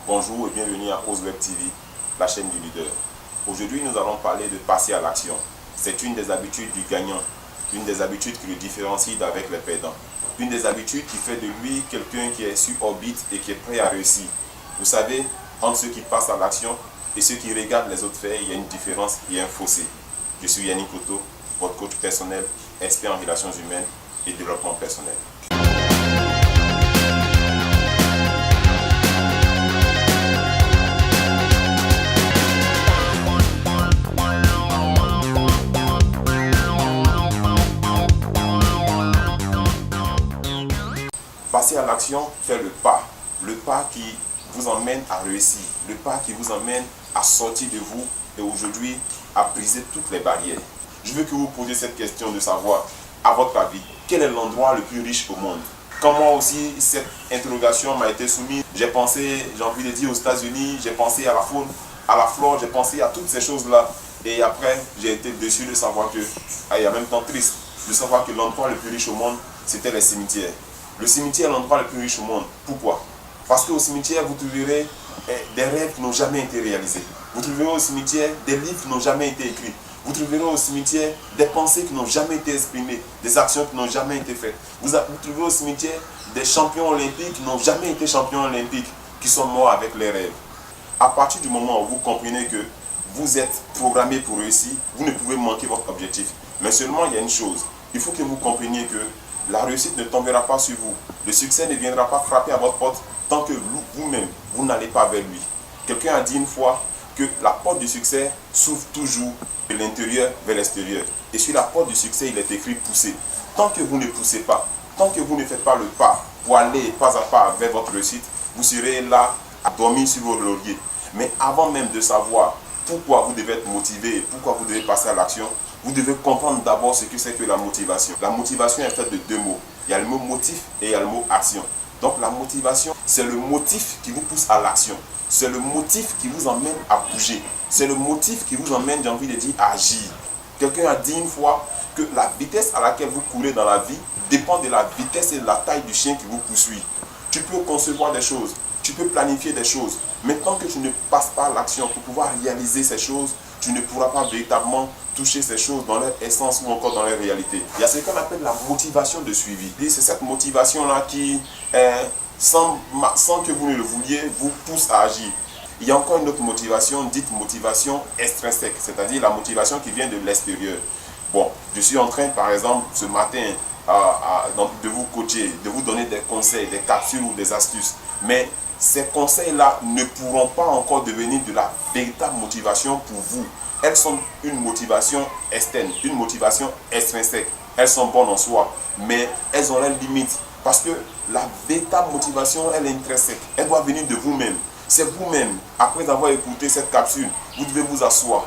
Bonjour et bienvenue à Ose Web TV, la chaîne du leader. Aujourd'hui, nous allons parler de passer à l'action. C'est une des habitudes du gagnant, une des habitudes qui le différencie d'avec les perdants. Une des habitudes qui fait de lui quelqu'un qui est sur orbite et qui est prêt à réussir. Vous savez, entre ceux qui passent à l'action et ceux qui regardent les autres faire, il y a une différence, il y a un fossé. Je suis Yannick Otto, votre coach personnel, expert en relations humaines et développement personnel. Passer à l'action fait le pas qui vous emmène à réussir, le pas qui vous emmène à sortir de vous et aujourd'hui à briser toutes les barrières. Je veux que vous posiez cette question de savoir, à votre avis, quel est l'endroit le plus riche au monde? Quand moi aussi cette interrogation m'a été soumise, j'ai pensé, j'ai envie de dire aux États-Unis, j'ai pensé à la faune, à la flore, j'ai pensé à toutes ces choses-là. Et après, j'ai été déçu de savoir que, et en même temps triste, de savoir que l'endroit le plus riche au monde, c'était les cimetières. Le cimetière est l'endroit le plus riche au monde. Pourquoi? Parce qu'au cimetière, vous trouverez des rêves qui n'ont jamais été réalisés. Vous trouverez au cimetière des livres qui n'ont jamais été écrits. Vous trouverez au cimetière des pensées qui n'ont jamais été exprimées, des actions qui n'ont jamais été faites. Vous trouverez au cimetière des champions olympiques qui n'ont jamais été champions olympiques, qui sont morts avec les rêves. À partir du moment où vous comprenez que vous êtes programmé pour réussir, vous ne pouvez manquer votre objectif. Mais seulement, il y a une chose. Il faut que vous compreniez que la réussite ne tombera pas sur vous. Le succès ne viendra pas frapper à votre porte tant que vous-même, vous n'allez pas vers lui. Quelqu'un a dit une fois que la porte du succès s'ouvre toujours de l'intérieur vers l'extérieur. Et sur la porte du succès, il est écrit pousser. Tant que vous ne poussez pas, tant que vous ne faites pas le pas pour aller pas à pas vers votre réussite, vous serez là à dormir sur vos lauriers. Mais avant même de savoir pourquoi vous devez être motivé et pourquoi vous devez passer à l'action, vous devez comprendre d'abord ce que c'est que la motivation. La motivation est faite de deux mots. Il y a le mot motif et il y a le mot action. Donc la motivation, c'est le motif qui vous pousse à l'action. C'est le motif qui vous emmène à bouger. C'est le motif qui vous emmène, j'ai envie de dire, à agir. Quelqu'un a dit une fois que la vitesse à laquelle vous courez dans la vie dépend de la vitesse et de la taille du chien qui vous poursuit. Tu peux concevoir des choses, tu peux planifier des choses, mais tant que tu ne passes pas à l'action pour pouvoir réaliser ces choses, tu ne pourras pas véritablement toucher ces choses dans leur essence ou encore dans leur réalité. Il y a ce qu'on appelle la motivation de suivi. C'est cette motivation-là qui, sans que vous ne le vouliez, vous pousse à agir. Il y a encore une autre motivation, dite motivation extrinsèque, c'est-à-dire la motivation qui vient de l'extérieur. Bon, je suis en train, par exemple, ce matin, de vous coacher, de vous donner des conseils, des capsules ou des astuces. Mais ces conseils-là ne pourront pas encore devenir de la véritable motivation pour vous. Elles sont une motivation externe, une motivation extrinsèque. Elles sont bonnes en soi, mais elles ont leurs limites. Parce que la véritable motivation, elle est intrinsèque. Elle doit venir de vous-même. C'est vous-même, après avoir écouté cette capsule, vous devez vous asseoir,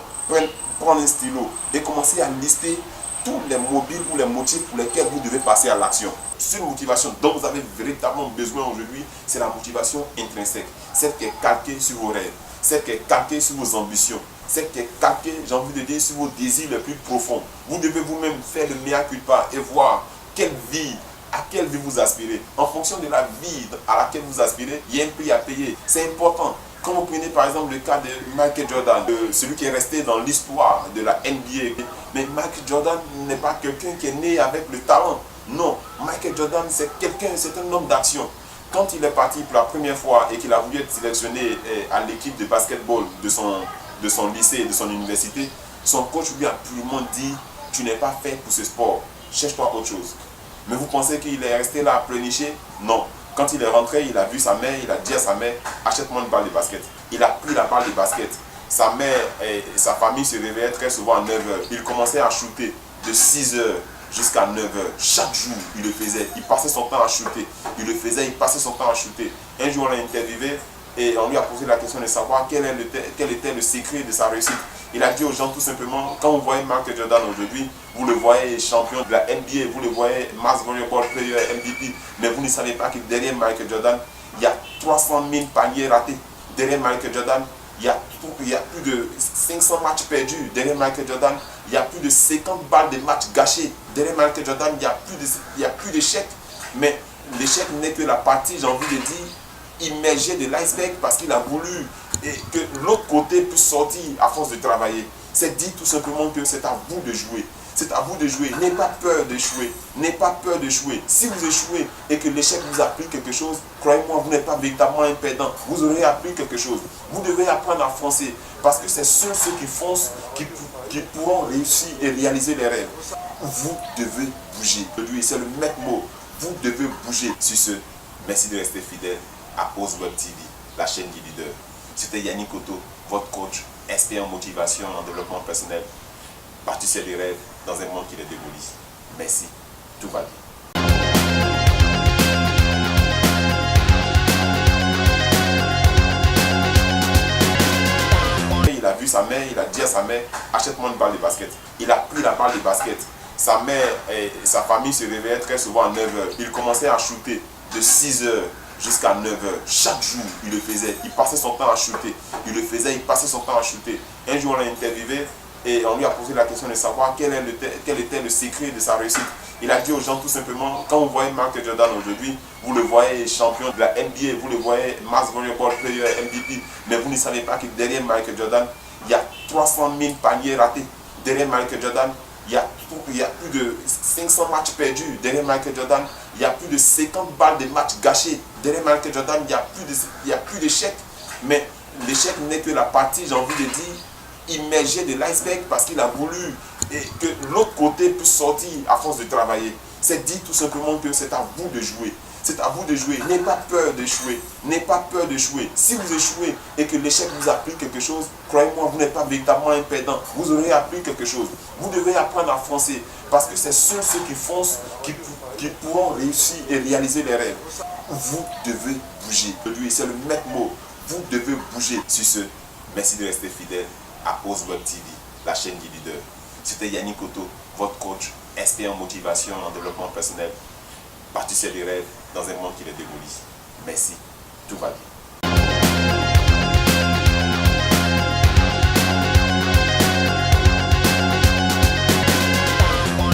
prendre un stylo et commencer à lister tous les mobiles ou les motifs pour lesquels vous devez passer à l'action. Cette motivation dont vous avez véritablement besoin aujourd'hui, c'est la motivation intrinsèque. Celle qui est calquée sur vos rêves, celle qui est calquée sur vos ambitions, celle qui est calquée, j'ai envie de dire, sur vos désirs les plus profonds. Vous devez vous-même faire le mea culpa et voir à quelle vie vous aspirez. En fonction de la vie à laquelle vous aspirez, il y a un prix à payer. C'est important. Quand vous prenez par exemple le cas de Michael Jordan, celui qui est resté dans l'histoire de la NBA, mais Michael Jordan n'est pas quelqu'un qui est né avec le talent. Non, Michael Jordan c'est un homme d'action. Quand il est parti pour la première fois et qu'il a voulu être sélectionné à l'équipe de basketball de son lycée et de son université, son coach lui a purement dit, tu n'es pas fait pour ce sport, cherche-toi autre chose. Mais vous pensez qu'il est resté là à pleurnicher? Non. Quand il est rentré, il a vu sa mère, il a dit à sa mère, achète-moi une balle de basket. Il a pris la balle de basket. Sa mère et sa famille se réveillaient très souvent à 9 h. Il commençait à shooter de 6 h jusqu'à 9 h. Chaque jour, il le faisait. Il passait son temps à shooter. Il le faisait, il passait son temps à shooter. Un jour, on l'a interviewé et on lui a posé la question de savoir quel était le secret de sa réussite. Il a dit aux gens tout simplement, quand vous voyez Michael Jordan aujourd'hui, vous le voyez champion de la NBA, vous le voyez Mass Volleyball Player MVP, mais vous ne savez pas que derrière Michael Jordan, il y a 300 000 paniers ratés. Derrière Michael Jordan, il y a plus de 500 matchs perdus. Derrière Michael Jordan, il y a plus de 50 balles de matchs gâchés. Derrière Michael Jordan, il y a plus d'échecs. Mais l'échec n'est que la partie, j'ai envie de dire, immergé de l'iceberg parce qu'il a voulu que l'autre côté puisse sortir à force de travailler. C'est dit tout simplement que c'est à vous de jouer. C'est à vous de jouer. N'ayez pas peur d'échouer. N'ayez pas peur d'échouer. Si vous échouez et que l'échec vous a appris quelque chose, croyez-moi, vous n'êtes pas véritablement un perdant. Vous aurez appris quelque chose. Vous devez apprendre à foncer. Parce que c'est ceux qui foncent qui pourront réussir et réaliser les rêves. Vous devez bouger. Lui, c'est le maître mot. Vous devez bouger. Sur ce, merci de rester fidèle à Oswald TV, la chaîne du leader. C'était Yannick Otto, votre coach, expert en motivation et en développement personnel. Bâtissez les rêves dans un monde qui les démolit. Merci. Tout va bien. Il a vu sa mère, il a dit à sa mère, achète-moi une balle de basket. Il a pris la balle de basket. Sa mère et sa famille se réveillaient très souvent à 9h. Il commençait à shooter de 6h jusqu'à 9h. Chaque jour, il le faisait. Il passait son temps à shooter. Il le faisait, il passait son temps à shooter. Un jour, on l'a interviewé et on lui a posé la question de savoir quel était le secret de sa réussite. Il a dit aux gens tout simplement, quand vous voyez Michael Jordan aujourd'hui, vous le voyez champion de la NBA, vous le voyez Mass Volleyball Player, MVP, mais vous ne savez pas que derrière Michael Jordan, il y a 300 000 paniers ratés. Derrière Michael Jordan, il y a plus de 500 matchs perdus. Derrière Michael Jordan, il y a plus de 50 balles de matchs gâchés. Derrière Michael Jordan, il y a plus d'échecs. Mais l'échec n'est que la partie, j'ai envie de dire, immergée de l'iceberg parce qu'il a voulu que l'autre côté puisse sortir à force de travailler. C'est dit tout simplement que c'est à vous de jouer. C'est à vous de jouer. N'ayez pas peur d'échouer. N'ayez pas peur d'échouer. Si vous échouez et que l'échec vous a appris quelque chose, croyez-moi, vous n'êtes pas véritablement un perdant. Vous aurez appris quelque chose. Vous devez apprendre à foncer. Parce que c'est ceux qui foncent qui pourront réussir et réaliser les rêves. Vous devez bouger. Lui, c'est le maître mot. Vous devez bouger. Sur ce, merci de rester fidèle à Oswald TV, la chaîne du leader. C'était Yannick Otto, votre coach, expert en motivation et en développement personnel. Bâtissez les rêves dans un monde qui les démolit. Merci. Tout va bien.